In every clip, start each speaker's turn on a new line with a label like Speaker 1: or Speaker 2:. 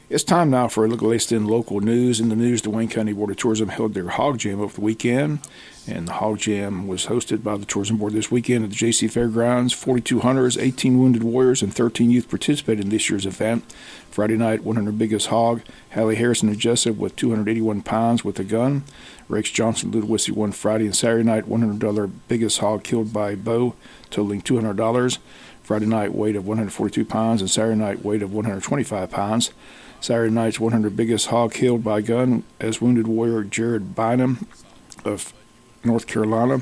Speaker 1: It's time now for a look at the latest in local news. In the news, the Wayne County Board of Tourism held their Hog Jam over the weekend, and the Hog Jam was hosted by the Tourism Board this weekend at the JC Fairgrounds. 42 hunters, 18 wounded warriors, and 13 youth participated in this year's event. Friday night, 100 biggest hog, Hallie Harrison of Jesup with 281 pounds with a gun. Rex Johnson, Ludwig won Friday and Saturday night, $100 biggest hog killed by bow, totaling $200. Friday night, weight of 142 pounds, and Saturday night, weight of 125 pounds. Saturday night's 100 biggest hog killed by gun as wounded warrior Jared Bynum of North Carolina.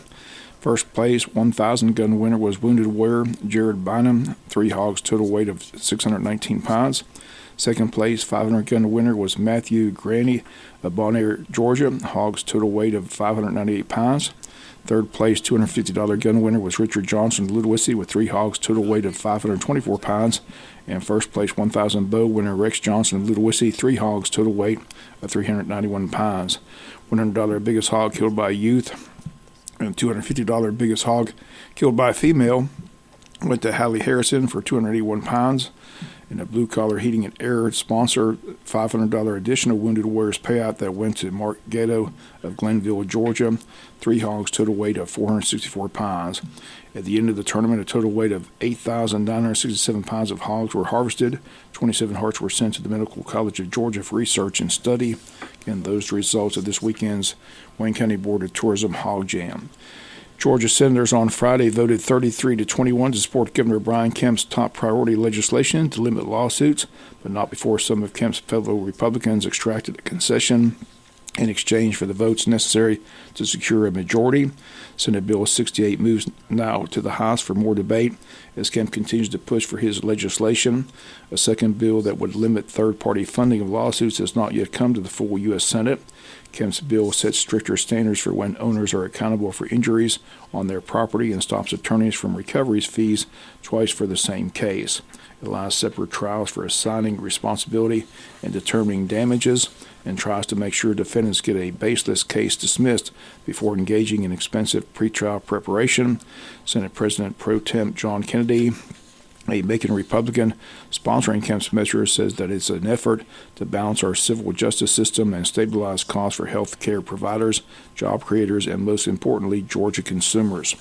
Speaker 1: First place 1,000 gun winner was wounded warrior Jared Bynum, 3 hogs, total weight of 619 pounds. Second place 500 gun winner was Matthew Granny of Bonaire, Georgia, hogs, total weight of 598 pounds. Third place $250 gun winner was Richard Johnson of Ludwig with 3 hogs, total weight of 524 pounds. And first place 1,000 bow winner Rex Johnson of Ludwig, 3 hogs, total weight of 391 pounds. $100 biggest hog killed by a youth, and $250 biggest hog killed by a female went to Hallie Harrison for 281 pounds. And a Blue Collar Heating and Air sponsor, $500 additional wounded warriors payout that went to Mark Gatto of Glenville, Georgia. 3 hogs, total weight of 464 pounds. At the end of the tournament, a total weight of 8,967 pounds of hogs were harvested. 27 hearts were sent to the Medical College of Georgia for research and study. And those results of this weekend's Wayne County Board of Tourism Hog Jam. Georgia senators on Friday voted 33-21 to support Governor Brian Kemp's top priority legislation to limit lawsuits, but not before some of Kemp's fellow Republicans extracted a concession in exchange for the votes necessary to secure a majority. Senate Bill 68 moves now to the House for more debate as Kemp continues to push for his legislation. A second bill that would limit third-party funding of lawsuits has not yet come to the full U.S. Senate. Kemp's bill sets stricter standards for when owners are accountable for injuries on their property and stops attorneys from recoveries fees twice for the same case. It allows separate trials for assigning responsibility and determining damages, and tries to make sure defendants get a baseless case dismissed before engaging in expensive pretrial preparation. Senate President Pro Tem John Kennedy, a Macon Republican sponsoring Kemp's measure, says that it's an effort to balance our civil justice system and stabilize costs for health care providers, job creators, and most importantly, Georgia consumers.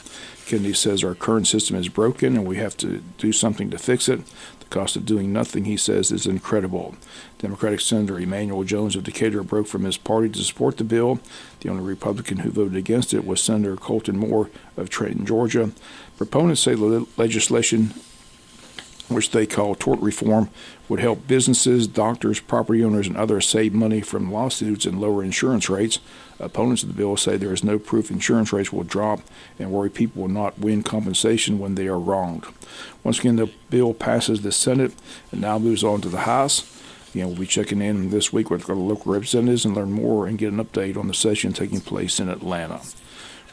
Speaker 1: Kennedy says our current system is broken and we have to do something to fix it. The cost of doing nothing, he says, is incredible. Democratic Senator Emanuel Jones of Decatur broke from his party to support the bill. The only Republican who voted against it was Senator Colton Moore of Trenton, Georgia. Proponents say the legislation, which they call tort reform, would help businesses, doctors, property owners, and others save money from lawsuits and lower insurance rates. Opponents of the bill say there is no proof insurance rates will drop and worry people will not win compensation when they are wronged. Once again, the bill passes the Senate and now moves on to the House. Again, we'll be checking in this week with our local representatives and learn more and get an update on the session taking place in Atlanta.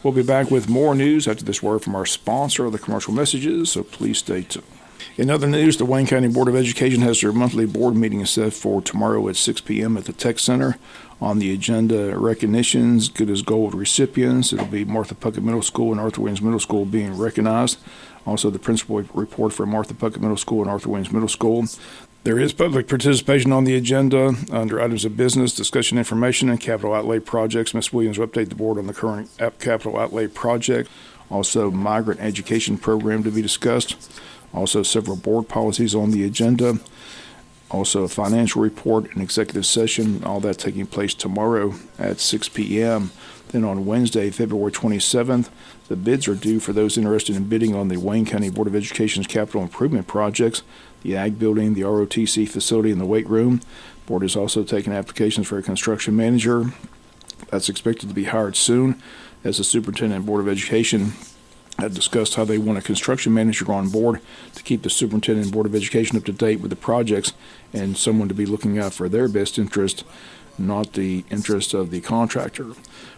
Speaker 1: We'll be back with more news after this word from our sponsor of the commercial messages, so please stay tuned. In other news, the Wayne County Board of Education has their monthly board meeting set for tomorrow at 6 p.m. at the Tech Center. On the agenda, recognitions, good as gold recipients. It'll be Martha Puckett Middle School and Arthur Williams Middle School being recognized. Also, the principal report from Martha Puckett Middle School and Arthur Williams Middle School. There is public participation on the agenda under items of business, discussion information, and capital outlay projects. Ms. Williams will update the board on the current capital outlay project. Also, migrant education program to be discussed. Also, several board policies on the agenda. Also, a financial report and executive session, all that taking place tomorrow at 6 p.m. Then on Wednesday, February 27th, the bids are due for those interested in bidding on the Wayne County Board of Education's capital improvement projects, the Ag Building, the ROTC facility, and the weight room. Board is also taking applications for a construction manager. That's expected to be hired soon, as the Superintendent and Board of Education had discussed how they want a construction manager on board to keep the Superintendent and Board of Education up to date with the projects and someone to be looking out for their best interest, not the interest of the contractor.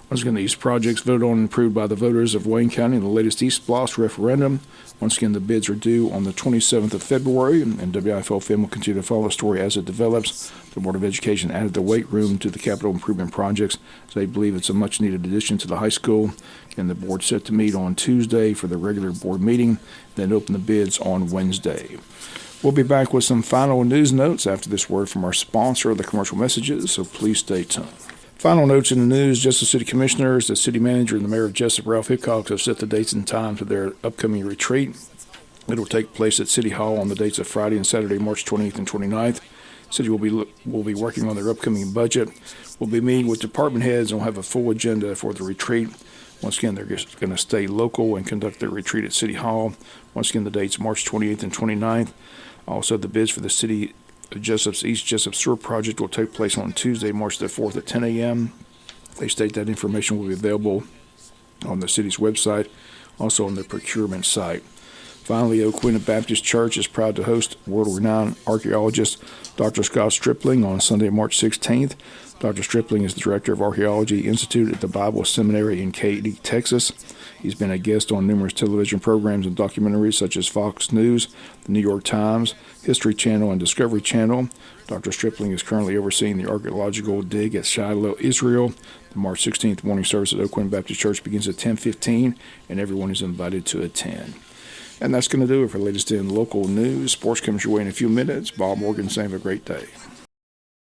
Speaker 1: Once again, these projects voted on and approved by the voters of Wayne County in the latest East Bloss referendum. Once again, the bids are due on the 27th of February, and WIFO will continue to follow the story as it develops. The Board of Education added the weight room to the capital improvement projects, so they believe it's a much-needed addition to the high school. And the board set to meet on Tuesday for the regular board meeting, then open the bids on Wednesday. We'll be back with some final news notes after this word from our sponsor of the commercial messages, so please stay tuned. Final notes in the news: Jesup City Commissioners, the City Manager, and the Mayor of Jesup, Ralph Hickox, have set the dates and times for their upcoming retreat. It will take place at City Hall on the dates of Friday and Saturday, March 28th and 29th. City will be working on their upcoming budget. We'll be meeting with department heads and we'll have a full agenda for the retreat. Once again, they're just going to stay local and conduct their retreat at City Hall. Once again, the dates March 28th and 29th. Also, the bids for the City of Jesup's East Jesup Sewer Project will take place on Tuesday, March the 4th at 10 a.m. They state that information will be available on the city's website, also on the procurement site. Finally, Oquinta Baptist Church is proud to host world-renowned archaeologist Dr. Scott Stripling on Sunday, March 16th. Dr. Stripling is the Director of Archaeology Institute at the Bible Seminary in Katy, Texas. He's been a guest on numerous television programs and documentaries such as Fox News, the New York Times, History Channel, and Discovery Channel. Dr. Stripling is currently overseeing the archaeological dig at Shiloh, Israel. The March 16th morning service at Oquinta Baptist Church begins at 10:15, and everyone is invited to attend. And that's going to do it for the latest in local news. Sports comes your way in a few minutes. Bob Morgan saying have a great day.